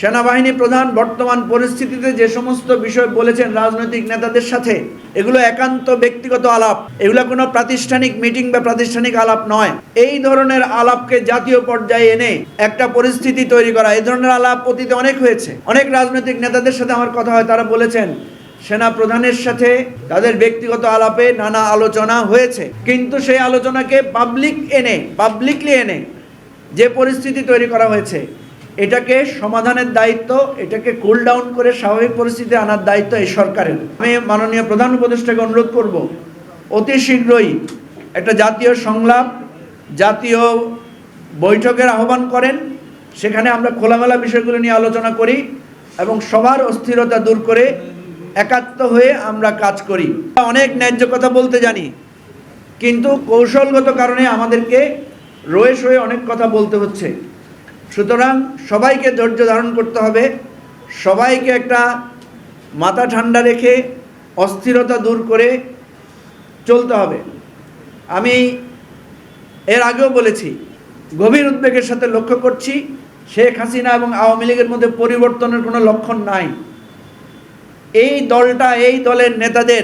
সেনাবাহিনী প্রধান বর্তমান পরিস্থিতিতে যে সমস্ত বিষয় বলেছেন রাজনৈতিক নেতাদের সাথে, এগুলো একান্ত ব্যক্তিগত আলাপ, এগুলো কোনো প্রাতিষ্ঠানিক মিটিং বা প্রাতিষ্ঠানিক আলাপ নয়। এই ধরনের আলাপকে জাতীয় পর্যায়ে এনে একটা পরিস্থিতি তৈরি করা, এই ধরনের আলাপ অতীতে অনেক হয়েছে। অনেক রাজনৈতিক নেতাদের সাথে আমার কথা হয়, তারা বলেছেন সেনা প্রধানের সাথে তাদের ব্যক্তিগত আলাপে নানা আলোচনা হয়েছে, কিন্তু সেই আলোচনাকে পাবলিকলি এনে যে পরিস্থিতি তৈরি করা হয়েছে, এটাকে সমাধানের দায়িত্ব, এটাকে কুল ডাউন করে স্বাভাবিক পরিস্থিতি আনার দায়িত্ব এই সরকারের। আমি মাননীয় প্রধান উপদেষ্টাকে অনুরোধ করব, অতি শীঘ্রই একটা জাতীয় সংলাপ, জাতীয় বৈঠকের আহ্বান করেন, সেখানে আমরা খোলামেলা বিষয়গুলো নিয়ে আলোচনা করি এবং সবার অস্থিরতা দূর করে একাত্ম হয়ে আমরা কাজ করি। অনেক ন্যায্য কথা বলতে জানি, কিন্তু কৌশলগত কারণে আমাদেরকে রয়ে সয়ে অনেক কথা বলতে হচ্ছে। সুতরাং সবাইকে ধৈর্য ধারণ করতে হবে, সবাইকে একটা মাথা ঠান্ডা রেখে অস্থিরতা দূর করে চলতে হবে। আমি এর আগেও বলেছি, গভীর উদ্বেগের সাথে লক্ষ্য করছি শেখ হাসিনা এবং আওয়ামী লীগের মধ্যে পরিবর্তনের কোনো লক্ষণ নাই। এই দলটা, এই দলের নেতাদের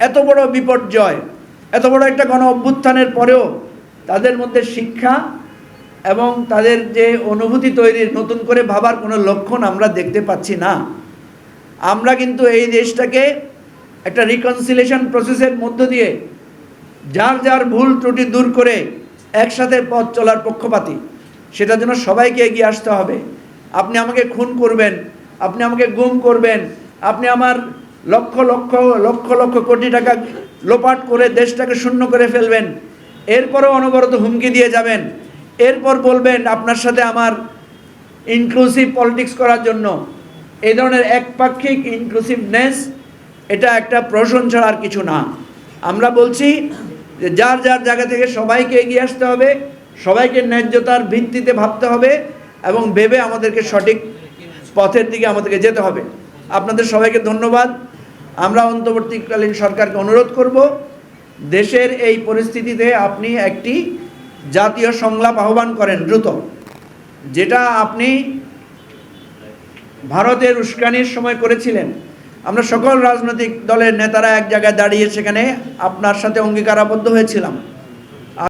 এত বড় বিপর্যয়, এত বড় একটা গণ অভ্যুত্থানের পরেও তাদের মধ্যে শিক্ষা এবং তাদের যে অনুভূতি তৈরির, নতুন করে ভাবার কোনো লক্ষণ আমরা দেখতে পাচ্ছি না। আমরা কিন্তু এই দেশটাকে একটা রিকনসিলিয়েশন প্রসেসের মধ্য দিয়ে যার যার ভুল ত্রুটি দূর করে একসাথে পথ চলার পক্ষপাতী। সেটার জন্য সবাইকে এগিয়ে আসতে হবে। আপনি আমাকে খুন করবেন, আপনি আমাকে গুম করবেন, আপনি আমার লক্ষ লক্ষ লক্ষ লক্ষ কোটি টাকা লোপাট করে দেশটাকে শূন্য করে ফেলবেন, এরপরও অনবরত হুমকি দিয়ে যাবেন, এরপর বলবেন আপনার সাথে আমার ইনক্লুসিভ পলিটিক্স করার জন্য। এই ধরনের একপাক্ষিক ইনক্লুসিভনেস, এটা একটা প্রহসন ছাড়া আর কিছু না। আমরা বলছি যে যার যার জায়গা থেকে সবাইকে এগিয়ে আসতে হবে, সবাইকে ন্যায্যতার ভিত্তিতে ভাবতে হবে এবং ভেবে আমাদেরকে সঠিক পথের দিকে আমাদেরকে যেতে হবে। আপনাদের সবাইকে ধন্যবাদ। আমরা অন্তর্বর্তীকালীন সরকারকে অনুরোধ করব, দেশের এই পরিস্থিতিতে আপনি একটি জাতীয় সংলাপ আহ্বান করেন দ্রুত, যেটা আপনি ভারতের উস্কানির সময় করেছিলেন। আমরা সকল রাজনৈতিক দলের নেতারা এক জায়গায় দাঁড়িয়ে সেখানে আপনার সাথে অঙ্গীকারাবদ্ধ হয়েছিলাম।